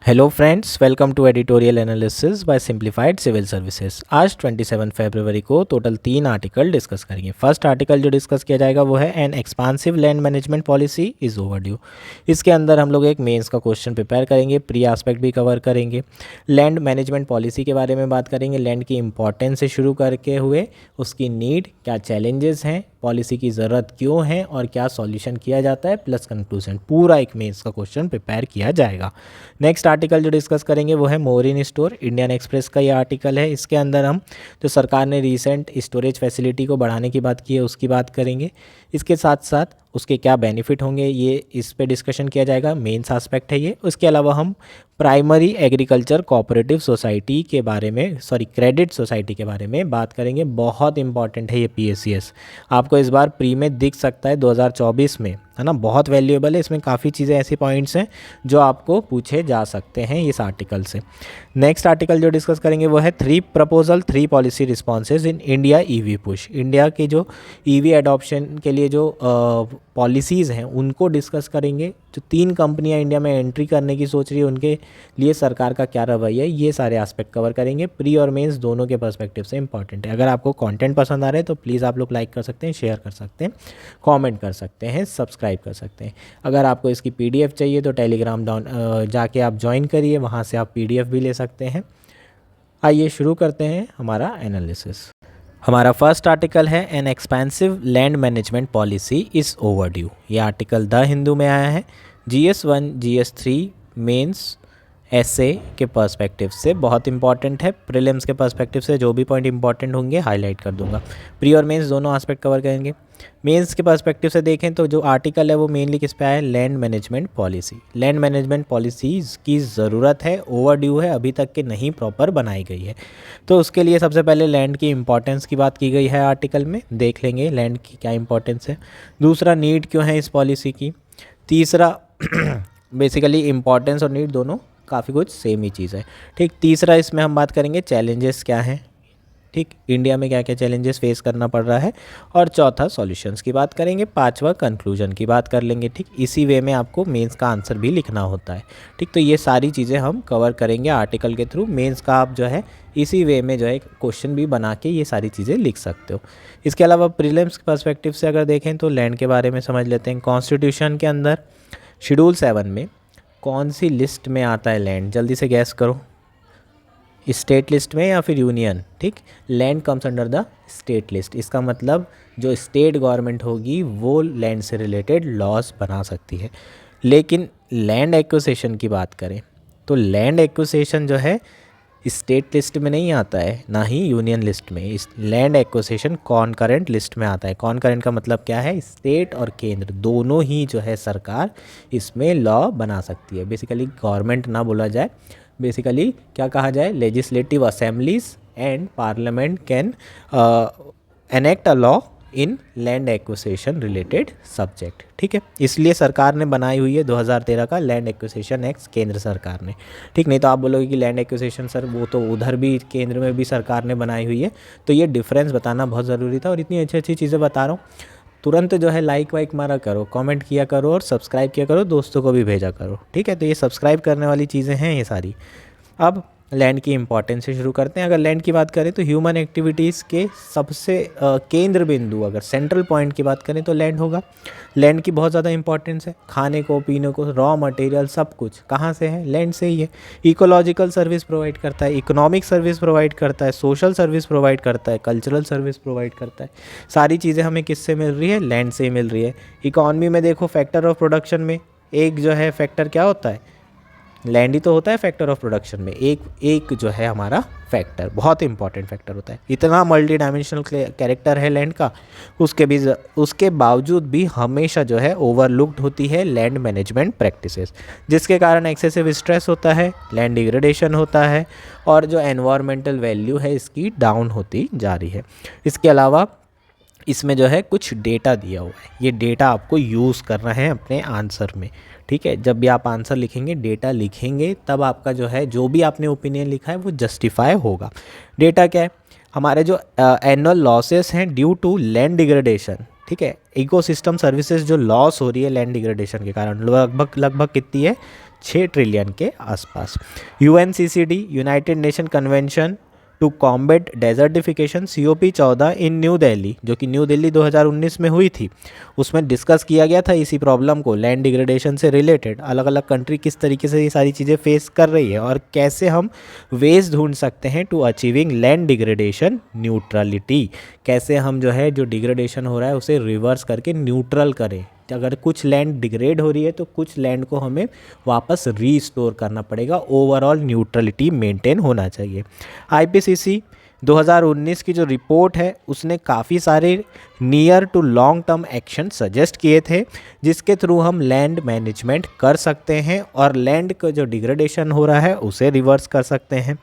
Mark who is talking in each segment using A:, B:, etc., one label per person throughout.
A: Hello friends, welcome to editorial analysis by simplified civil services. आज 27 फरवरी को total 3 article discuss करेंगे। First article जो डिस्कस किया जाएगा वो है an expansive land management policy is overdue. इसके अंदर हम लोग एक मेंस का क्वेश्चन प्रिपेयर करेंगे, प्री एस्पेक्ट भी कवर करेंगे, लैंड मैनेजमेंट पॉलिसी के बारे में बात करेंगे, लैंड की इंपॉर्टेंस से शुरू करके हुए उसकी नीड, क्या चैलेंजेस हैं, पॉलिसी की ज़रूरत क्यों है और क्या सॉल्यूशन किया जाता है, प्लस कंक्लूजन। पूरा एक मेंस का क्वेश्चन प्रिपेयर किया जाएगा। नेक्स्ट आर्टिकल जो डिस्कस करेंगे वो है मोरिन स्टोर, इंडियन एक्सप्रेस का ये आर्टिकल है। इसके अंदर हम जो सरकार ने रिसेंट स्टोरेज फैसिलिटी को बढ़ाने की बात की है उसकी बात करेंगे। इसके साथ साथ उसके क्या बेनिफिट होंगे ये इस पे डिस्कशन किया जाएगा, मेंस एस्पेक्ट है ये। उसके अलावा हम प्राइमरी एग्रीकल्चर कोऑपरेटिव सोसाइटी के बारे में, क्रेडिट सोसाइटी के बारे में बात करेंगे। बहुत इंपॉर्टेंट है ये PSCS, आपको इस बार प्री में दिख सकता है 2024 में, है ना। बहुत वैल्यूएबल है, इसमें काफ़ी चीज़ें ऐसी पॉइंट्स हैं जो आपको पूछे जा सकते हैं इस आर्टिकल से। नेक्स्ट आर्टिकल जो डिस्कस करेंगे वो है 3 proposal 3 policy responses in India EV push. India के जो EV एडॉप्शन के लिए जो पॉलिसीज़ हैं उनको डिस्कस करेंगे। जो 3 कंपनियां इंडिया में एंट्री करने की सोच रही है उनके लिए सरकार का क्या रवैया है, ये सारे एस्पेक्ट कवर करेंगे। प्री और मेंस दोनों के पर्सपेक्टिव से इंपॉर्टेंट है। अगर आपको कंटेंट पसंद आ रहा है तो प्लीज़ आप लोग लाइक कर सकते हैं, शेयर कर सकते हैं, कमेंट कर सकते हैं, सब्सक्राइब कर सकते हैं। अगर आपको इसकी PDF चाहिए तो टेलीग्राम जाके आप ज्वाइन करिए, वहाँ से आप PDF भी ले सकते हैं। आइए शुरू करते हैं हमारा एनालिसिस। हमारा फर्स्ट आर्टिकल है an expensive land management policy is overdue. ये आर्टिकल द हिंदू में आया है। GS1 GS3 मेंस ऐसे के पर्सपेक्टिव से बहुत इंपॉर्टेंट है। प्रीलिम्स के पर्सपेक्टिव से जो भी पॉइंट इंपॉर्टेंट होंगे हाईलाइट कर दूंगा। प्री और मेंस दोनों एस्पेक्ट कवर करेंगे। मेंस के पर्सपेक्टिव से देखें तो जो आर्टिकल है वो मेनली किस पे आया है, land management policy. Land management policies की ज़रूरत है, ओवरड्यू है, अभी तक के नहीं प्रॉपर बनाई गई है। तो उसके लिए सबसे पहले लैंड की इंपॉर्टेंस की बात की गई है आर्टिकल में, देख लेंगे लैंड की क्या इंपॉर्टेंस है। दूसरा, नीड क्यों है इस पॉलिसी की। तीसरा बेसिकली इंपॉर्टेंस और नीड दोनों काफ़ी कुछ सेम ही चीज़ है, ठीक। तीसरा, इसमें हम बात करेंगे चैलेंजेस क्या हैं, ठीक, इंडिया में क्या क्या चैलेंजेस फेस करना पड़ रहा है। और चौथा, सॉल्यूशंस की बात करेंगे। पांचवा, कंक्लूजन की बात कर लेंगे, ठीक। इसी वे में आपको मेंस का आंसर भी लिखना होता है, ठीक। तो ये सारी चीज़ें हम कवर करेंगे आर्टिकल के थ्रू। मेंस का आप जो है इसी वे में जो है क्वेश्चन भी बना के ये सारी चीज़ें लिख सकते हो। इसके अलावा प्रीलिम्स के पर्सपेक्टिव से अगर देखें तो लैंड के बारे में समझ लेते हैं। कॉन्स्टिट्यूशन के अंदर शेड्यूल 7 में कौन सी लिस्ट में आता है लैंड, जल्दी से गैस करो। स्टेट लिस्ट में या फिर यूनियन, ठीक। Land comes under the state list. इसका मतलब जो स्टेट गवर्नमेंट होगी वो लैंड से रिलेटेड लॉज बना सकती है। लेकिन लैंड एक्विजिशन की बात करें तो लैंड एक्विजिशन जो है स्टेट लिस्ट में नहीं आता है, ना ही यूनियन लिस्ट में। इस लैंड एक्विजिशन कॉन्करेंट लिस्ट में आता है। कॉन्करेंट का मतलब क्या है, स्टेट और केंद्र दोनों ही जो है सरकार इसमें लॉ बना सकती है। बेसिकली गवर्नमेंट ना बोला जाए, बेसिकली क्या कहा जाए, legislative assemblies and parliament can enact a law in land acquisition related subject, ठीक है। इसलिए सरकार ने बनाई हुई है 2013 का लैंड एक्विजिशन एक्ट, केंद्र सरकार ने, ठीक। नहीं तो आप बोलोगे कि लैंड एक्विजिशन सर वो तो उधर भी केंद्र में भी सरकार ने बनाई हुई है। तो ये डिफरेंस बताना बहुत ज़रूरी था। और इतनी अच्छी अच्छी चीज़ें बता रहा हूँ, तुरंत जो है लाइक वाइक मारा करो, कमेंट किया करो और सब्सक्राइब किया करो, दोस्तों को भी भेजा करो, ठीक है। तो ये सब्सक्राइब करने वाली चीज़ें हैं ये सारी। अब लैंड की इंपॉर्टेंस से शुरू करते हैं। अगर लैंड की बात करें तो ह्यूमन एक्टिविटीज़ के सबसे केंद्र बिंदु, अगर सेंट्रल पॉइंट की बात करें तो लैंड होगा। लैंड की बहुत ज़्यादा इंपॉर्टेंस है। खाने को, पीने को, रॉ मटेरियल सब कुछ कहाँ से है, लैंड से ही है। इकोलॉजिकल सर्विस प्रोवाइड करता है, इकोनॉमिक सर्विस प्रोवाइड करता है, सोशल सर्विस प्रोवाइड करता है, कल्चरल सर्विस प्रोवाइड करता है। सारी चीज़ें हमें किससे मिल रही है, लैंड से ही मिल रही है। इकॉनमी में देखो, फैक्टर ऑफ प्रोडक्शन में एक जो है फैक्टर क्या होता है, लैंड ही तो होता है फैक्टर ऑफ प्रोडक्शन में। एक जो है हमारा फैक्टर बहुत इंपॉर्टेंट फैक्टर होता है। इतना मल्टी डायमेंशनल कैरेक्टर है लैंड का, उसके बावजूद भी हमेशा जो है ओवरलुक्ड होती है लैंड मैनेजमेंट प्रैक्टिसेस, जिसके कारण एक्सेसिव स्ट्रेस होता है, लैंड डिग्रेडेशन होता है और जो एनवायरमेंटल वैल्यू है इसकी डाउन होती जा रही है। इसके अलावा इसमें जो है कुछ डेटा दिया हुआ है, ये डेटा आपको यूज़ करना है अपने आंसर में, ठीक है। जब भी आप आंसर लिखेंगे, डेटा लिखेंगे, तब आपका जो है जो भी आपने ओपिनियन लिखा है वो जस्टिफाई होगा। डेटा क्या है, हमारे जो एनुअल लॉसेस हैं ड्यू टू लैंड डिग्रेडेशन, ठीक है, इकोसिस्टम सर्विसेज जो लॉस हो रही है लैंड डिग्रेडेशन के कारण, लगभग कितनी है, 6 ट्रिलियन के आसपास। UNCCD, united nation convention to combat desertification, COP14 in new Delhi, जो कि न्यू दिल्ली 2019 में हुई थी, उसमें डिस्कस किया गया था इसी प्रॉब्लम को, लैंड डिग्रेडेशन से रिलेटेड अलग अलग कंट्री किस तरीके से ये सारी चीज़ें फेस कर रही है और कैसे हम वेज ढूंढ सकते हैं to achieving land degradation neutrality, कैसे हम जो है जो डिग्रेडेशन हो रहा है उसे रिवर्स करके न्यूट्रल करें। अगर कुछ लैंड डिग्रेड हो रही है तो कुछ लैंड को हमें वापस रीस्टोर करना पड़ेगा, ओवरऑल न्यूट्रलिटी मेंटेन होना चाहिए। IPCC 2019 की जो रिपोर्ट है उसने काफ़ी सारे near to long term action suggest किए थे जिसके थ्रू हम लैंड मैनेजमेंट कर सकते हैं और लैंड का जो डिग्रेडेशन हो रहा है उसे रिवर्स कर सकते हैं।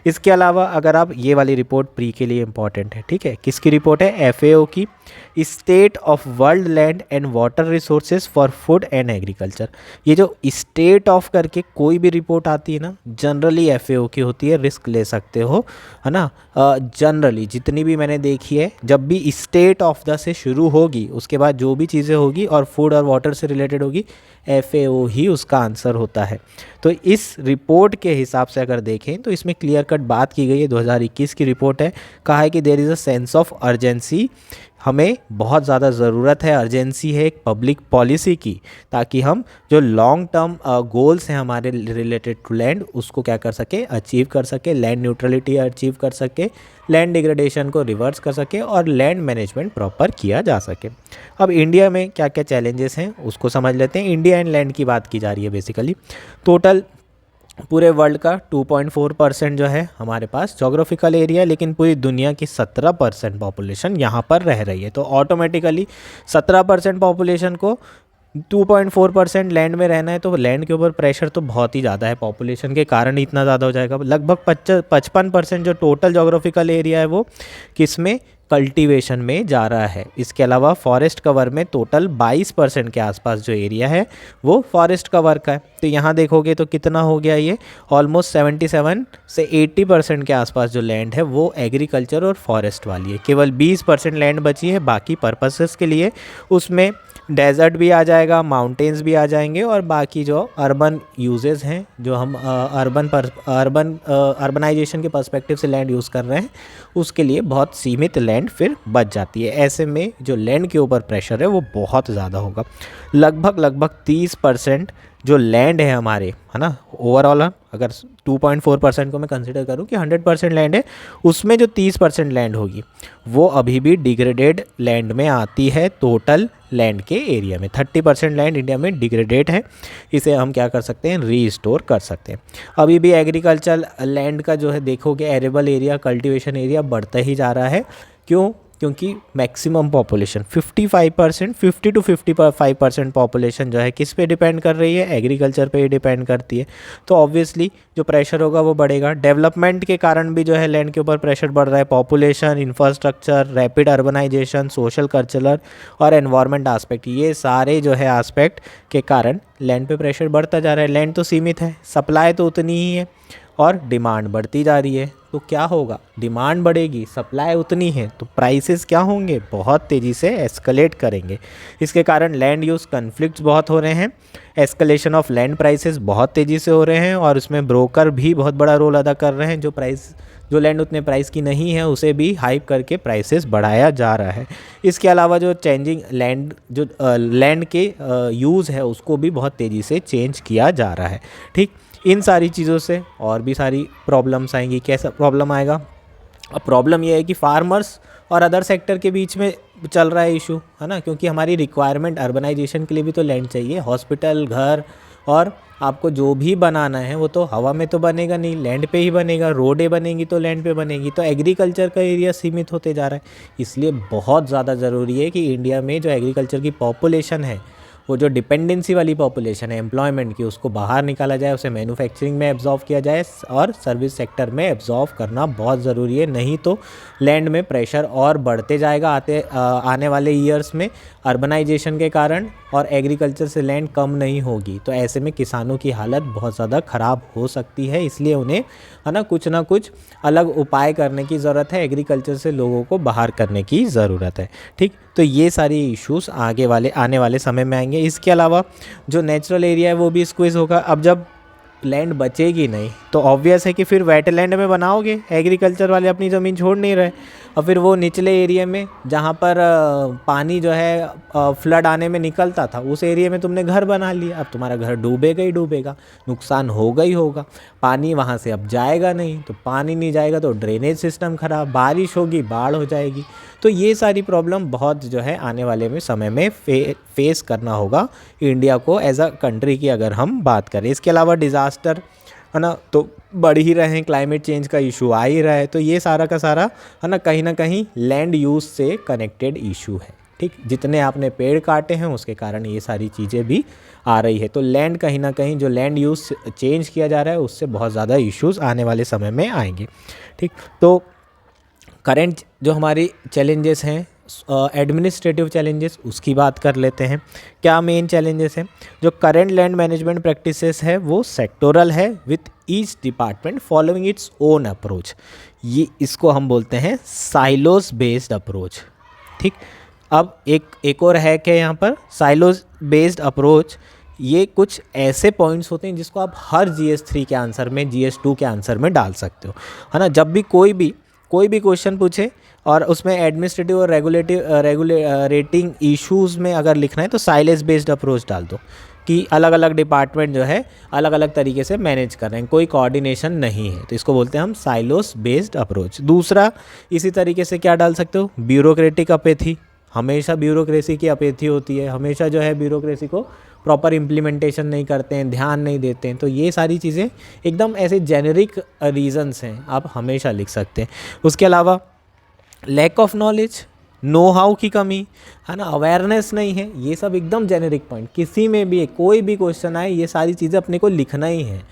A: इसके अलावा अगर आप ये वाली रिपोर्ट प्री के लिए इम्पॉर्टेंट है, ठीक है, किसकी रिपोर्ट है, FAO की, state of world land and water resources for food and agriculture. ये जो स्टेट ऑफ करके कोई भी रिपोर्ट आती है ना, जनरली FAO की होती है, रिस्क ले सकते हो, है ना। जनरली जितनी भी मैंने देखी है, जब भी स्टेट ऑफ द से शुरू होगी उसके बाद जो भी चीज़ें होगी और फूड और वाटर से रिलेटेड होगी, FAO ही उसका आंसर होता है। तो इस रिपोर्ट के हिसाब से अगर देखें तो इसमें क्लियर कट बात की गई है, 2021 की रिपोर्ट है, कहा है कि there is a sense of urgency, हमें बहुत ज़्यादा ज़रूरत है, अर्जेंसी है एक पब्लिक पॉलिसी की, ताकि हम जो लॉन्ग टर्म गोल्स हैं हमारे रिलेटेड टू लैंड उसको क्या कर सके, अचीव कर सके, लैंड न्यूट्रलिटी अचीव कर सके, लैंड डिग्रेडेशन को रिवर्स कर सके और लैंड मैनेजमेंट प्रॉपर किया जा सके। अब इंडिया में क्या क्या चैलेंजेस हैं उसको समझ लेते हैं। इंडिया एंड लैंड की बात की जा रही है बेसिकली। टोटल पूरे वर्ल्ड का 2.4% जो है हमारे पास जोग्राफिकल एरिया, लेकिन पूरी दुनिया की 17% पॉपुलेशन यहाँ पर रह रही है। तो ऑटोमेटिकली 17% पॉपुलेशन को 2.4% लैंड में रहना है, तो लैंड के ऊपर प्रेशर तो बहुत ही ज़्यादा है, पॉपुलेशन के कारण ही इतना ज़्यादा हो जाएगा। लगभग 55% जो टोटल जोग्राफिकल एरिया है वो किसमें, कल्टीवेशन में जा रहा है। इसके अलावा फॉरेस्ट कवर में टोटल 22% के आसपास जो एरिया है वो फॉरेस्ट कवर का है। तो यहाँ देखोगे तो कितना हो गया, ये ऑलमोस्ट 77 से 80% के आसपास जो लैंड है वो एग्रीकल्चर और फॉरेस्ट वाली है। केवल 20% लैंड बची है बाकी पर्पसेस के लिए, उसमें डेजर्ट भी आ जाएगा, माउंटेन्स भी आ जाएंगे और बाकी जो अर्बन यूजेस हैं, जो हम अर्बनाइजेशन के पर्सपेक्टिव से लैंड यूज़ कर रहे हैं, उसके लिए बहुत सीमित लैंड फिर बच जाती है। ऐसे में जो लैंड के ऊपर प्रेशर है वो बहुत ज़्यादा होगा। लगभग 30% जो लैंड है हमारे, है ना, ओवरऑल अगर 2.4% को मैं कंसिडर करूं कि 100% लैंड है, उसमें जो 30% लैंड होगी वो अभी भी डिग्रेडेड लैंड में आती है। टोटल लैंड के एरिया में 30% लैंड इंडिया में डिग्रेडेड है, इसे हम क्या कर सकते हैं, रीस्टोर कर सकते हैं। अभी भी एग्रीकल्चर लैंड का जो है देखोगे, एरेबल एरिया, कल्टीवेशन एरिया बढ़ता ही जा रहा है। क्यों? क्योंकि मैक्सिमम पॉपुलेशन 50 to 55% पॉपुलेशन जो है किस पे डिपेंड कर रही है, एग्रीकल्चर पे ही डिपेंड करती है। तो ऑब्वियसली जो प्रेशर होगा वो बढ़ेगा। डेवलपमेंट के कारण भी जो है लैंड के ऊपर प्रेशर बढ़ रहा है, population, infrastructure, rapid urbanisation, social, cultural और एनवायरनमेंट आस्पेक्ट, ये सारे जो है आस्पेक्ट के कारण लैंड पे प्रेशर बढ़ता जा रहा है। लैंड तो सीमित है, सप्लाई तो उतनी ही है और डिमांड बढ़ती जा रही है। तो क्या होगा, डिमांड बढ़ेगी, सप्लाई उतनी है, तो प्राइसेस क्या होंगे, बहुत तेज़ी से एस्केलेट करेंगे। इसके कारण लैंड यूज़ कन्फ्लिक्ट्स बहुत हो रहे हैं, एस्केलेशन ऑफ लैंड प्राइसेस बहुत तेज़ी से हो रहे हैं और उसमें ब्रोकर भी बहुत बड़ा रोल अदा कर रहे हैं। जो लैंड उतने प्राइस की नहीं है उसे भी हाइप करके प्राइसेस बढ़ाया जा रहा है। इसके अलावा जो चेंजिंग लैंड, जो लैंड के यूज़ है उसको भी बहुत तेज़ी से चेंज किया जा रहा है। ठीक, इन सारी चीज़ों से और भी सारी प्रॉब्लम्स आएंगी। कैसा प्रॉब्लम आएगा? अब प्रॉब्लम ये है कि फार्मर्स और अदर सेक्टर के बीच में चल रहा है इशू, है ना, क्योंकि हमारी रिक्वायरमेंट अर्बनाइजेशन के लिए भी तो लैंड चाहिए। हॉस्पिटल, घर और आपको जो भी बनाना है वो तो हवा में तो बनेगा नहीं, लैंड पे ही बनेगा। रोडें बनेंगी तो लैंड पे बनेगी, तो एग्रीकल्चर का एरिया सीमित होते जा रहा है। इसलिए बहुत ज़्यादा ज़रूरी है कि इंडिया में जो एग्रीकल्चर की पॉपुलेशन है, वो जो डिपेंडेंसी वाली पॉपुलेशन है एम्प्लॉयमेंट की, उसको बाहर निकाला जाए, उसे मैन्युफैक्चरिंग में एब्जॉर्व किया जाए और सर्विस सेक्टर में एब्जॉर्व करना बहुत ज़रूरी है। नहीं तो लैंड में प्रेशर और बढ़ते जाएगा आने वाले ईयर्स में। अर्बनाइजेशन के कारण और एग्रीकल्चर से लैंड कम नहीं होगी, तो ऐसे में किसानों की हालत बहुत ज़्यादा ख़राब हो सकती है। इसलिए उन्हें है ना कुछ अलग उपाय करने की ज़रूरत है, एग्रीकल्चर से लोगों को बाहर करने की ज़रूरत है। ठीक, तो ये सारी इश्यूज़ आने वाले समय में आएंगे। इसके अलावा जो नेचुरल एरिया है वो भी स्क्वीज़ होगा। अब जब लैंड बचेगी नहीं तो ऑब्वियस है कि फिर वेटलैंड में बनाओगे, एग्रीकल्चर वाले अपनी ज़मीन छोड़ नहीं रहे, और फिर वो निचले एरिया में जहाँ पर पानी जो है फ्लड आने में निकलता था, उस एरिया में तुमने घर बना लिया। अब तुम्हारा घर डूबेगा ही डूबेगा, नुकसान होगा ही होगा। पानी वहाँ से अब जाएगा नहीं, तो पानी नहीं जाएगा तो ड्रेनेज सिस्टम ख़राब, बारिश होगी बाढ़ हो जाएगी। तो ये सारी प्रॉब्लम बहुत जो है आने वाले में समय में फेस करना होगा इंडिया को एज अ कंट्री की अगर हम बात करें। इसके अलावा डिज़ास्टर है ना तो बढ़ ही रहे हैं, क्लाइमेट चेंज का इशू आ ही रहा है, तो ये सारा का सारा है ना कहीं लैंड यूज़ से कनेक्टेड इशू है। ठीक, जितने आपने पेड़ काटे हैं उसके कारण ये सारी चीज़ें भी आ रही है। तो लैंड कहीं ना कहीं जो लैंड यूज़ चेंज किया जा रहा है उससे बहुत ज़्यादा इश्यूज़ आने वाले समय में आएंगे। ठीक, तो करेंट जो हमारी चैलेंजेस हैं, एडमिनिस्ट्रेटिव चैलेंजेस, उसकी बात कर लेते हैं। क्या मेन चैलेंजेस हैं? जो करेंट लैंड मैनेजमेंट प्रैक्टिसेस है वो सेक्टोरल है with each department following its own approach. ये इसको हम बोलते हैं साइलोस बेस्ड अप्रोच। ठीक, अब एक और है क्या यहाँ पर, साइलोस बेस्ड अप्रोच। ये कुछ ऐसे पॉइंट्स होते हैं जिसको आप हर GS3 के आंसर में, GS2 के आंसर में डाल सकते हो, है ना। जब भी कोई भी क्वेश्चन पूछे और उसमें एडमिनिस्ट्रेटिव और रेटिंग इश्यूज़ में अगर लिखना है तो साइलोस बेस्ड अप्रोच डाल दो कि अलग अलग डिपार्टमेंट जो है अलग अलग तरीके से मैनेज कर रहे हैं, कोई कोऑर्डिनेशन नहीं है, तो इसको बोलते हैं हम साइलोस बेस्ड अप्रोच। दूसरा इसी तरीके से क्या डाल सकते हो, ब्यूरोक्रेटिक अपेथी। हमेशा ब्यूरोक्रेसी की अपेथी होती है, हमेशा जो है ब्यूरोक्रेसी को प्रॉपर इम्प्लीमेंटेशन नहीं करते हैं, ध्यान नहीं देते हैं। तो ये सारी चीज़ें एकदम ऐसे जेनरिक रीजंस हैं, आप हमेशा लिख सकते हैं। उसके अलावा lack of knowledge, know how की कमी, है ना, अवेयरनेस नहीं है, ये सब एकदम जेनरिक पॉइंट। किसी में भी कोई भी क्वेश्चन आए ये सारी चीज़ें अपने को लिखना ही है।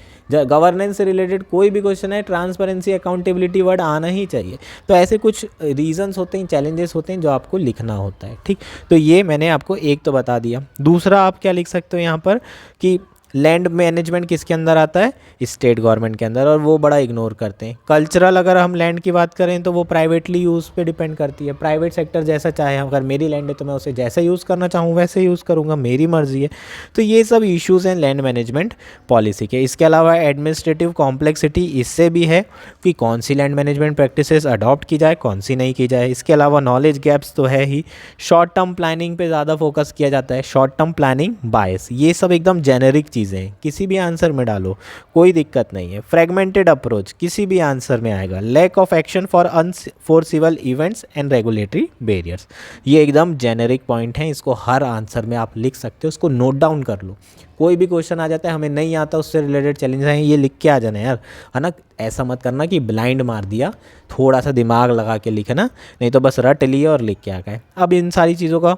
A: गवर्नेंस से रिलेटेड कोई भी क्वेश्चन है, ट्रांसपेरेंसी अकाउंटेबिलिटी वर्ड आना ही चाहिए। तो ऐसे कुछ रीजंस होते हैं, चैलेंजेस होते हैं जो आपको लिखना होता है। ठीक, तो ये मैंने आपको एक तो बता दिया। दूसरा आप क्या लिख सकते हो यहाँ पर कि लैंड मैनेजमेंट किसके अंदर आता है, स्टेट गवर्नमेंट के अंदर, और वो बड़ा इग्नोर करते हैं। कल्चरल अगर हम लैंड की बात करें तो वो प्राइवेटली यूज़ पे डिपेंड करती है, प्राइवेट सेक्टर जैसा चाहे, अगर मेरी लैंड है तो मैं उसे जैसा यूज़ करना चाहूँ वैसे यूज़ करूँगा, मेरी मर्जी है। तो ये सब इश्यूज़ हैं लैंड मैनेजमेंट पॉलिसी के। इसके अलावा एडमिनिस्ट्रेटिव कॉम्प्लेक्सिटी इससे भी है कि कौन सी लैंड मैनेजमेंट प्रैक्टिसेस अडॉप्ट की जाए, कौन सी नहीं की जाए। इसके अलावा नॉलेज गैप्स तो है ही, शॉर्ट टर्म प्लानिंग पे ज़्यादा फोकस किया जाता है, शॉर्ट टर्म प्लानिंग बायस, ये सब एकदम जेनरिक चीज़ें हैं, किसी भी आंसर में डालो कोई दिक्कत नहीं है। फ्रेगमेंटेड अप्रोच किसी भी आंसर में आएगा। Lack of action for unenforceable events and regulatory barriers, ये एकदम जेनरिक पॉइंट हैं, इसको हर आंसर में आप लिख सकते हो, इसको नोट डाउन कर लो। कोई भी क्वेश्चन आ जाता है हमें नहीं आता, उससे रिलेटेड चैलेंज हैं, ये लिख के आ जाना यार, है ना। ऐसा मत करना कि ब्लाइंड मार दिया, थोड़ा सा दिमाग लगा के लिखना, नहीं तो बस रट लिया और लिख के आ गए। अब इन सारी चीज़ों का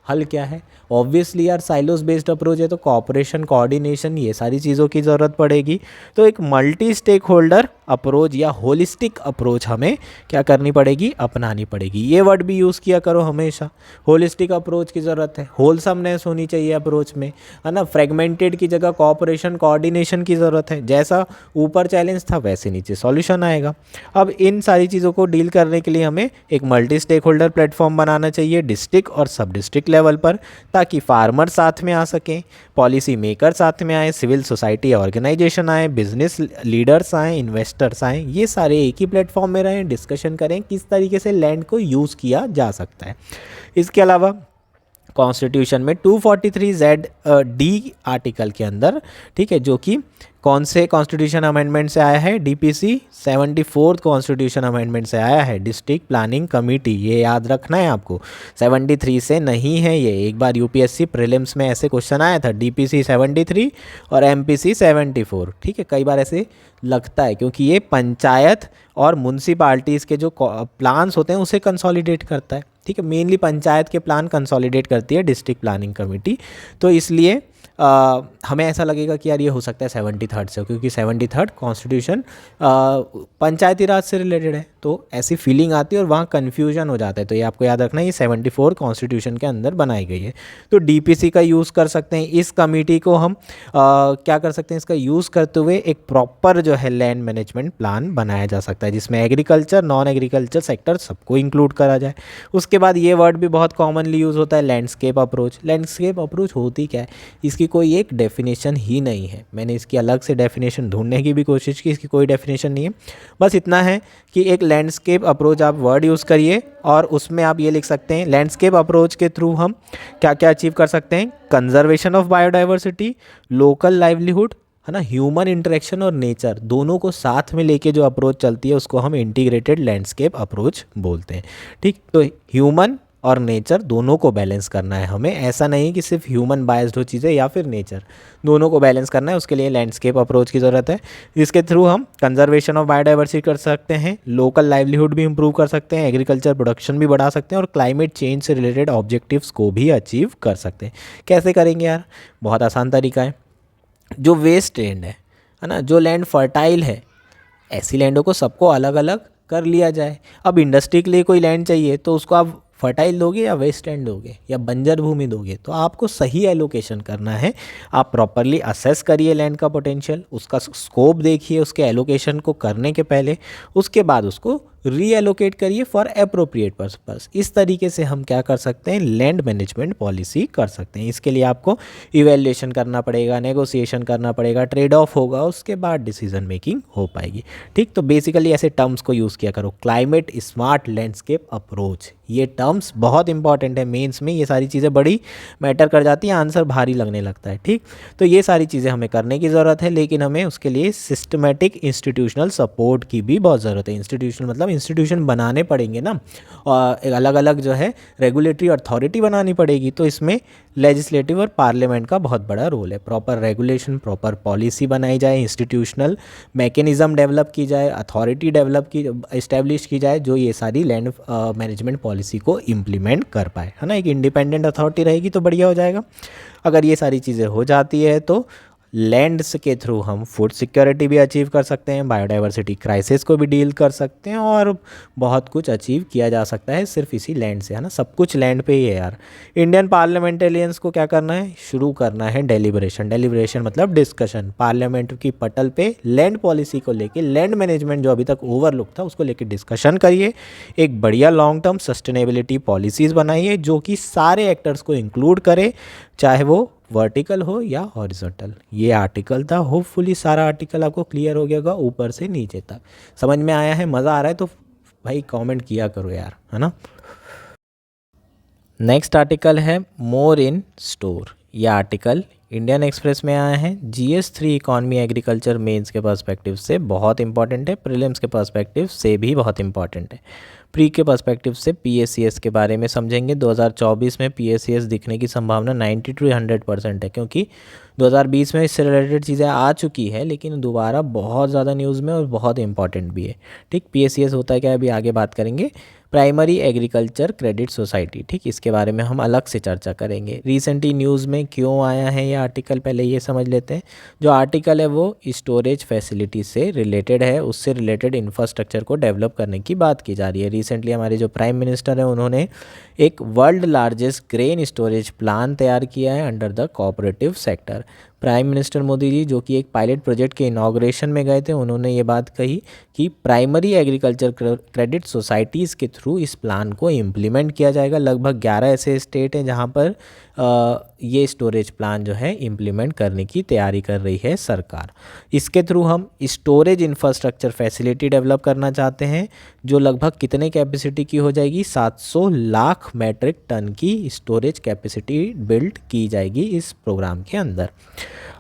A: हल क्या है? ऑब्वियसली यार साइलोस बेस्ड अप्रोच है तो कोऑपरेशन, कोऑर्डिनेशन, ये सारी चीज़ों की ज़रूरत पड़ेगी। तो एक मल्टी स्टेक होल्डर अप्रोच या होलिस्टिक अप्रोच हमें क्या करनी पड़ेगी, अपनानी पड़ेगी। ये वर्ड भी यूज़ किया करो हमेशा, होलिस्टिक अप्रोच की ज़रूरत है, होलसमनेस होनी चाहिए अप्रोच में, है ना। फ्रेगमेंटेड की जगह कोऑपरेशन, कोऑर्डिनेशन की ज़रूरत है, जैसा ऊपर चैलेंज था वैसे नीचे सॉल्यूशन आएगा। अब इन सारी चीज़ों को डील करने के लिए हमें एक मल्टी स्टेक होल्डर प्लेटफॉर्म बनाना चाहिए डिस्ट्रिक्ट और सब डिस्ट्रिक्ट लेवल पर, ताकि फार्मर साथ में आ सकें, पॉलिसी मेकर साथ में आए, सिविल सोसाइटी ऑर्गेनाइजेशन आए, बिजनेस लीडर्स आए, इन्वेस्टर्स आए, ये सारे एक ही प्लेटफॉर्म में रहें, डिस्कशन करें किस तरीके से लैंड को यूज़ किया जा सकता है। इसके अलावा कॉन्स्टिट्यूशन में 243Z(D) आर्टिकल के अंदर, ठीक है, जो कि कौन से कॉन्स्टिट्यूशन अमेंडमेंट से आया है, DPC 74th कॉन्स्टिट्यूशन अमेंडमेंट से आया है, डिस्ट्रिक्ट प्लानिंग कमेटी, ये याद रखना है आपको, 73 से नहीं है ये। एक बार UPSC प्रीलिम्स में ऐसे क्वेश्चन आया था, DPC 73 और MPC 74, ठीक है। कई बार ऐसे लगता है क्योंकि ये पंचायत और म्यूनसिपाल्टीज़ के जो प्लान्स होते हैं उसे कंसोलिडेट करता है, ठीक है। मेनली पंचायत के प्लान कंसोलिडेट करती है डिस्ट्रिक्ट प्लानिंग कमेटी, तो इसलिए हमें ऐसा लगेगा कि यार ये हो सकता है 73rd से, क्योंकि 73rd कॉन्स्टिट्यूशन पंचायती राज से रिलेटेड है, तो ऐसी फीलिंग आती है और वहाँ कन्फ्यूजन हो जाता है। तो ये आपको याद रखना है, ये 74 कॉन्स्टिट्यूशन के अंदर बनाई गई है। तो डीपीसी का यूज़ कर सकते हैं। इस कमेटी को हम क्या कर सकते हैं, इसका यूज़ करते हुए एक प्रॉपर जो है लैंड मैनेजमेंट प्लान बनाया जा सकता है, जिसमें एग्रीकल्चर, नॉन एग्रीकल्चर सेक्टर सबको इंक्लूड करा जाए। उसके बाद ये वर्ड भी बहुत कॉमनली यूज़ होता है, लैंडस्केप अप्रोच। लैंडस्केप अप्रोच होती क्या है, इसकी कोई एक डेफिनेशन ही नहीं है। मैंने इसकी अलग से डेफिनेशन ढूंढने की भी कोशिश की, इसकी कोई डेफिनेशन नहीं है। बस इतना है कि एक लैंडस्केप अप्रोच आप वर्ड यूज़ करिए और उसमें आप ये लिख सकते हैं, लैंडस्केप अप्रोच के थ्रू हम क्या क्या अचीव कर सकते हैं, conservation of biodiversity, local livelihood, है ना, ह्यूमन इंटरेक्शन और नेचर, दोनों को साथ में लेके जो अप्रोच चलती है उसको हम इंटीग्रेटेड लैंडस्केप अप्रोच बोलते हैं। ठीक, तो ह्यूमन और नेचर दोनों को बैलेंस करना है हमें। ऐसा नहीं कि सिर्फ ह्यूमन बायस्ड हो चीज़ें या फिर नेचर, दोनों को बैलेंस करना है। उसके लिए लैंडस्केप अप्रोच की ज़रूरत है, जिसके थ्रू हम कंजर्वेशन ऑफ बायोडाइवर्सिटी कर सकते हैं, लोकल लाइवलीहुड भी इंप्रूव कर सकते हैं, एग्रीकल्चर प्रोडक्शन भी बढ़ा सकते हैं और क्लाइमेट चेंज से रिलेटेड ऑब्जेक्टिव्स को भी अचीव कर सकते हैं। कैसे करेंगे यार, बहुत आसान तरीका है। जो वेस्ट लैंड है ना, जो लैंड फर्टाइल है, ऐसी लैंडों को सबको अलग अलग कर लिया जाए। अब इंडस्ट्री के लिए कोई लैंड चाहिए तो उसको आप फर्टाइल दोगे या वेस्ट लैंड दोगे या बंजर भूमि दोगे, तो आपको सही एलोकेशन करना है। आप प्रॉपरली असेस करिए लैंड का पोटेंशियल, उसका स्कोप देखिए उसके एलोकेशन को करने के पहले, उसके बाद उसको रीएलोकेट करिए फॉर अप्रोप्रिएट पर्पस। इस तरीके से हम क्या कर सकते हैं, लैंड मैनेजमेंट पॉलिसी कर सकते हैं। इसके लिए आपको इवैल्यूएशन करना पड़ेगा, नेगोशिएशन करना पड़ेगा, ट्रेड ऑफ होगा, उसके बाद डिसीजन मेकिंग हो पाएगी। ठीक, तो बेसिकली ऐसे टर्म्स को यूज़ किया करो, क्लाइमेट स्मार्ट लैंडस्केप अप्रोच। ये टर्म्स बहुत इंपॉर्टेंट है, मेंस में ये सारी चीज़ें बड़ी मैटर कर जाती हैं, आंसर भारी लगने लगता है। ठीक, तो ये सारी चीज़ें हमें करने की ज़रूरत है, लेकिन हमें उसके लिए सिस्टमेटिक इंस्टीट्यूशनल सपोर्ट की भी बहुत ज़रूरत है। इंस्टीट्यूशनल मतलब इंस्टीट्यूशन बनाने पड़ेंगे ना, और अलग अलग जो है रेगुलेटरी अथॉरिटी बनानी पड़ेगी, तो इसमें लेजिस्लेटिव और पार्लियामेंट का बहुत बड़ा रोल है। प्रॉपर रेगुलेशन, प्रॉपर पॉलिसी बनाई जाए, इंस्टीट्यूशनल मैकेनिज़्म डेवलप की जाए, अथॉरिटी डेवलप की इस्टेब्लिश की जाए जो ये सारी लैंड मैनेजमेंट पॉलिसी को इम्प्लीमेंट कर पाए, है ना। एक इंडिपेंडेंट अथॉरिटी रहेगी तो बढ़िया हो जाएगा। अगर ये सारी चीज़ें हो जाती है तो लैंड्स के थ्रू हम फूड सिक्योरिटी भी अचीव कर सकते हैं, बायोडाइवर्सिटी क्राइसिस को भी डील कर सकते हैं और बहुत कुछ अचीव किया जा सकता है सिर्फ इसी लैंड से, है ना। सब कुछ लैंड पे ही है यार। इंडियन पार्लियामेंटेरियंस को क्या करना है, शुरू करना है डेलिब्रेशन। डेलिब्रेशन मतलब डिस्कशन, पार्लियामेंट की पटल पे लैंड पॉलिसी को लेके, लैंड मैनेजमेंट जो अभी तक ओवरलुक था उसको लेके डिस्कशन करिए। एक बढ़िया लॉन्ग टर्म सस्टेनेबिलिटी पॉलिसीज़ बनाइए जो कि सारे एक्टर्स को इंक्लूड करे, चाहे वो वर्टिकल हो या हॉरिजॉन्टल। ये आर्टिकल था, होपफुली सारा आर्टिकल आपको क्लियर हो गया होगा ऊपर से नीचे तक। समझ में आया है, मज़ा आ रहा है तो भाई कमेंट किया करो यार, है ना। नेक्स्ट आर्टिकल है मोर इन स्टोर। यह आर्टिकल इंडियन एक्सप्रेस में आया है। GS3 इकॉनमी एग्रीकल्चर मेंस के पर्सपेक्टिव से बहुत इंपॉर्टेंट है, प्रीलिम्स के पर्सपेक्टिव से भी बहुत इंपॉर्टेंट है। प्री के पर्सपेक्टिव से PACS के बारे में समझेंगे। 2024 में PACS दिखने की संभावना 90 to 100% है, क्योंकि 2020 में इससे रिलेटेड चीज़ें आ चुकी है, लेकिन दोबारा बहुत ज़्यादा न्यूज़ में और बहुत इंपॉर्टेंट भी है। ठीक, PACS होता है क्या, अभी आगे बात करेंगे। प्राइमरी एग्रीकल्चर क्रेडिट सोसाइटी, ठीक, इसके बारे में हम अलग से चर्चा करेंगे। रिसेंटली न्यूज़ में क्यों आया है ये आर्टिकल, पहले ये समझ लेते हैं। जो आर्टिकल है वो स्टोरेज फैसिलिटी से रिलेटेड है, उससे रिलेटेड इंफ्रास्ट्रक्चर को डेवलप करने की बात की जा रही है। रिसेंटली हमारे जो प्राइम मिनिस्टर हैं उन्होंने एक world largest grain storage plan तैयार किया है under the cooperative sector. Prime minister Modi ji जो कि एक पायलट प्रोजेक्ट के इनॉग्रेशन में गए थे, उन्होंने ये बात कही कि प्राइमरी एग्रीकल्चर क्रेडिट सोसाइटीज़ के थ्रू इस प्लान को इम्प्लीमेंट किया जाएगा। लगभग 11 ऐसे स्टेट हैं जहाँ पर ये स्टोरेज प्लान जो है इम्प्लीमेंट करने की तैयारी कर रही है सरकार। इसके थ्रू हम स्टोरेज इंफ्रास्ट्रक्चर फैसिलिटी डेवलप करना चाहते हैं, जो लगभग कितने कैपेसिटी की हो जाएगी, 700 लाख मैट्रिक टन की स्टोरेज कैपेसिटी बिल्ड की जाएगी इस प्रोग्राम के अंदर।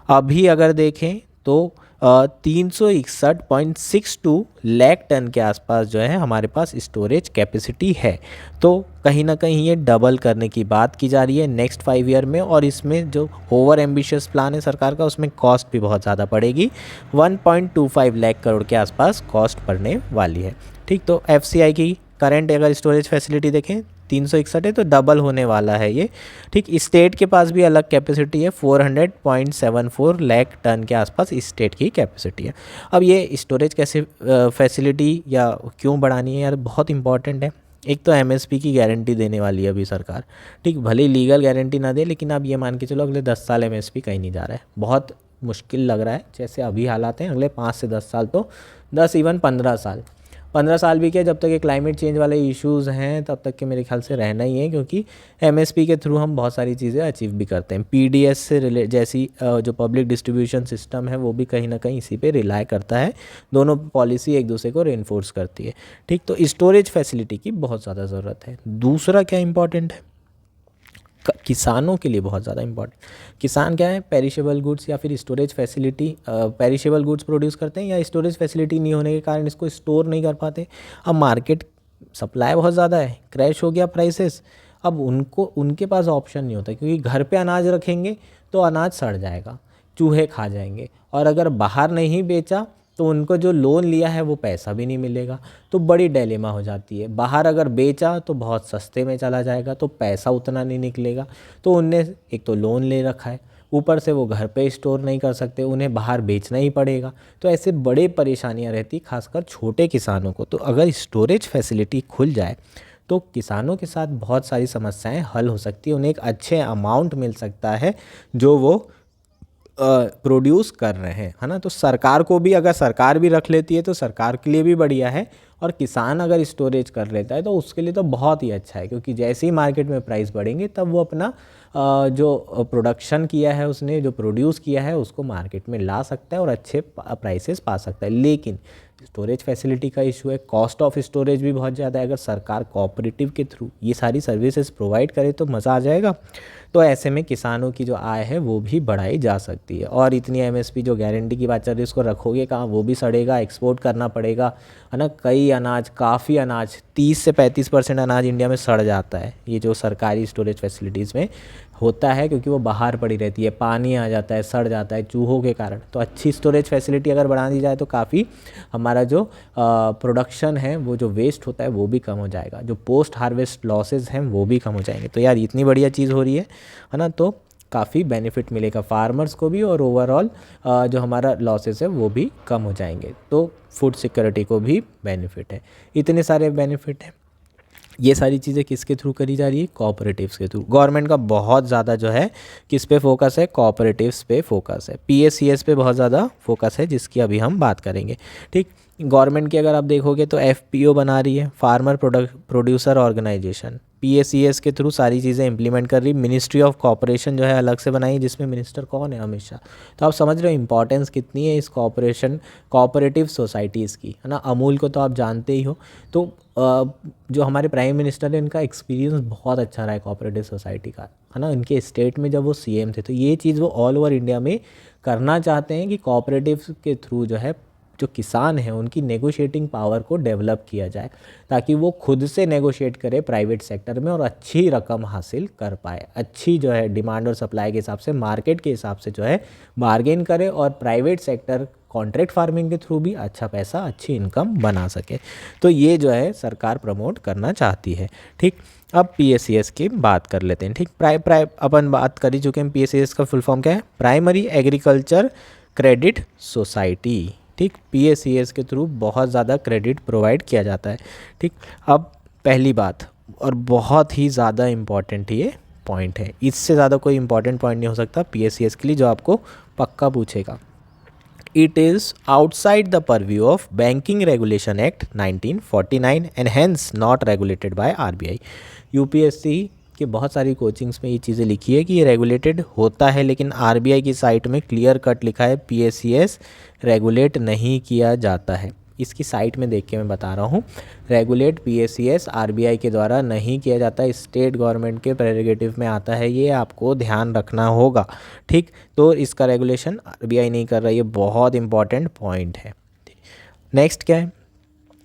A: अभी अगर देखें तो 361.62 लाख टन के आसपास जो है हमारे पास स्टोरेज कैपेसिटी है। तो कहीं ना कहीं ये डबल करने की बात की जा रही है नेक्स्ट 5 ईयर में, और इसमें जो ओवर एम्बिशियस प्लान है सरकार का उसमें कॉस्ट भी बहुत ज़्यादा पड़ेगी। 1.25 लाख करोड़ के आसपास कॉस्ट पड़ने वाली है। ठीक, तो FCI की करंट अगर स्टोरेज फैसिलिटी देखें 361 है तो डबल होने वाला है ये। ठीक, स्टेट के पास भी अलग कैपेसिटी है, 400.74 लाख टन के आसपास स्टेट की कैपेसिटी है। अब ये स्टोरेज कैसे फैसिलिटी या क्यों बढ़ानी है यार, बहुत इंपॉर्टेंट है। एक तो एमएसपी की गारंटी देने वाली है अभी सरकार। ठीक, भले ही लीगल गारंटी ना दे, लेकिन आप ये मान के चलो अगले 10 साल एमएसपी कहीं नहीं जा रहा है। बहुत मुश्किल लग रहा है जैसे अभी हालात हैं, अगले 5 से 10 साल तो 10 इवन 15 साल, 15 साल भी क्या, जब तक ये क्लाइमेट चेंज वाले इश्यूज़ हैं तब तक के मेरे ख्याल से रहना ही है, क्योंकि एमएसपी के थ्रू हम बहुत सारी चीज़ें अचीव भी करते हैं। पीडीएस से जैसी जो पब्लिक डिस्ट्रीब्यूशन सिस्टम है वो भी कहीं ना कहीं इसी पे रिलाई करता है। दोनों पॉलिसी एक दूसरे को रेनफोर्स करती है। ठीक, तो स्टोरेज फैसिलिटी की बहुत ज़्यादा ज़रूरत है। दूसरा क्या इंपॉर्टेंट है, किसानों के लिए बहुत ज़्यादा इंपॉर्टेंट। किसान क्या है, पेरिशेबल गुड्स या फिर storage facility, perishable goods produce करते हैं या स्टोरेज फैसिलिटी नहीं होने के कारण इसको स्टोर नहीं कर पाते। अब मार्केट सप्लाई बहुत ज़्यादा है, क्रैश हो गया प्राइसेस, अब उनके पास ऑप्शन नहीं होता, क्योंकि घर पे अनाज रखेंगे तो अनाज सड़ जाएगा, चूहे खा जाएंगे, और अगर बाहर नहीं बेचा तो उनको जो लोन लिया है वो पैसा भी नहीं मिलेगा। तो बड़ी डिलेमा हो जाती है। बाहर अगर बेचा तो बहुत सस्ते में चला जाएगा, तो पैसा उतना नहीं निकलेगा। तो उनने एक तो लोन ले रखा है, ऊपर से वो घर पे स्टोर नहीं कर सकते, उन्हें बाहर बेचना ही पड़ेगा। तो ऐसे बड़े परेशानियां रहती, खासकर छोटे किसानों को। तो अगर स्टोरेज फैसिलिटी खुल जाए तो किसानों के साथ बहुत सारी समस्याएं हल हो सकती है, उन्हें एक अच्छे अमाउंट मिल सकता है जो वो प्रोड्यूस कर रहे हैं, है ना। तो सरकार को भी, अगर सरकार भी रख लेती है तो सरकार के लिए भी बढ़िया है, और किसान अगर स्टोरेज कर लेता है तो उसके लिए तो बहुत ही अच्छा है, क्योंकि जैसे ही मार्केट में प्राइस बढ़ेंगे तब वो अपना जो प्रोडक्शन किया है, उसने जो प्रोड्यूस किया है उसको मार्केट में ला सकता है और अच्छे प्राइसेस पा सकता है। लेकिन स्टोरेज फैसिलिटी का इशू है, कॉस्ट ऑफ स्टोरेज भी बहुत ज़्यादा है। अगर सरकार कोऑपरेटिव के थ्रू ये सारी सर्विसेज प्रोवाइड करे तो मज़ा आ जाएगा। तो ऐसे में किसानों की जो आय है वो भी बढ़ाई जा सकती है। और इतनी एमएसपी जो गारंटी की बात चल रही है उसको रखोगे कहाँ, वो भी सड़ेगा, एक्सपोर्ट करना पड़ेगा, है ना। कई अनाज, काफ़ी अनाज, 30 से 35% अनाज इंडिया में सड़ जाता है, ये जो सरकारी स्टोरेज फैसिलिटीज़ में होता है, क्योंकि वो बाहर पड़ी रहती है, पानी आ जाता है, सड़ जाता है चूहों के कारण। तो अच्छी स्टोरेज फैसिलिटी अगर बढ़ा दी जाए तो काफ़ी हमारा जो प्रोडक्शन है, वो जो वेस्ट होता है वो भी कम हो जाएगा, जो पोस्ट हार्वेस्ट लॉसेज हैं वो भी कम हो जाएंगे। तो यार इतनी बढ़िया चीज़ हो रही है ना, तो काफ़ी बेनिफिट मिलेगा फार्मर्स को भी, और ओवरऑल जो हमारा लॉसेस है वो भी कम हो जाएंगे। तो फूड सिक्योरिटी को भी बेनिफिट है, इतने सारे बेनिफिट हैं। ये सारी चीज़ें किसके थ्रू करी जा रही है, कोऑपरेटिव्स के थ्रू। गवर्नमेंट का बहुत ज़्यादा जो है किस पे फोकस है, कोऑपरेटिव्स पे फोकस है, पीएसीएस पे बहुत ज़्यादा फोकस है, जिसकी अभी हम बात करेंगे। ठीक, गवर्नमेंट की अगर आप देखोगे तो एफपीओ बना रही है, फार्मर प्रोड्यूसर ऑर्गेनाइजेशन, पीएसीएस के थ्रू सारी चीज़ें इंप्लीमेंट कर रही। मिनिस्ट्री ऑफ कॉपरेशन जो है अलग से बनाई है, जिसमें मिनिस्टर कौन है, अमित शाह। तो आप समझ रहे हो इंपॉर्टेंस कितनी है इस कोऑपरेटिव सोसाइटीज़ की, है ना। अमूल को तो आप जानते ही हो। तो जो हमारे प्राइम मिनिस्टर है, इनका एक्सपीरियंस बहुत अच्छा रहा है कोऑपरेटिव सोसाइटी का, है ना। इनके स्टेट में जब वो सीएम थे तो ये चीज़ वो ऑल ओवर इंडिया में करना चाहते हैं कि कोऑपरेटिव के थ्रू जो है जो किसान हैं उनकी नेगोशिएटिंग पावर को डेवलप किया जाए, ताकि वो खुद से नेगोशिएट करे प्राइवेट सेक्टर में और अच्छी रकम हासिल कर पाए, अच्छी जो है डिमांड और सप्लाई के हिसाब से, मार्केट के हिसाब से जो है बार्गेन करे, और प्राइवेट सेक्टर कॉन्ट्रैक्ट फार्मिंग के थ्रू भी अच्छा पैसा, अच्छी इनकम बना सके। तो ये जो है सरकार प्रमोट करना चाहती है। ठीक, अब पीएसीएस की बात कर लेते हैं। ठीक, अपन बात कर ही चुके हैं, पीएसीएस का फुल फॉर्म क्या है, प्राइमरी एग्रीकल्चर क्रेडिट सोसाइटी। ठीक, पीएसीएस के थ्रू बहुत ज़्यादा क्रेडिट प्रोवाइड किया जाता है। ठीक, अब पहली बात, और बहुत ही ज़्यादा इम्पॉर्टेंट ये पॉइंट है, इससे ज़्यादा कोई इंपॉर्टेंट पॉइंट नहीं हो सकता पीएसीएस के लिए, जो आपको पक्का पूछेगा। It is outside the purview of Banking Regulation Act 1949 and hence not regulated by RBI। UPSC के बहुत सारी कोचिंग्स में ये चीज़ें लिखी है कि ये रेगुलेटेड होता है, लेकिन आरबीआई की साइट में क्लियर कट लिखा है पीएसीएस रेगुलेट नहीं किया जाता है। इसकी साइट में देख के मैं बता रहा हूँ, रेगुलेट पीएसीएस आरबीआई के द्वारा नहीं किया जाता, स्टेट गवर्नमेंट के प्रेरोगेटिव में आता है, ये आपको ध्यान रखना होगा। ठीक, तो इसका रेगुलेशन आरबीआई नहीं कर रहा, ये बहुत इंपॉर्टेंट पॉइंट है। नेक्स्ट क्या है,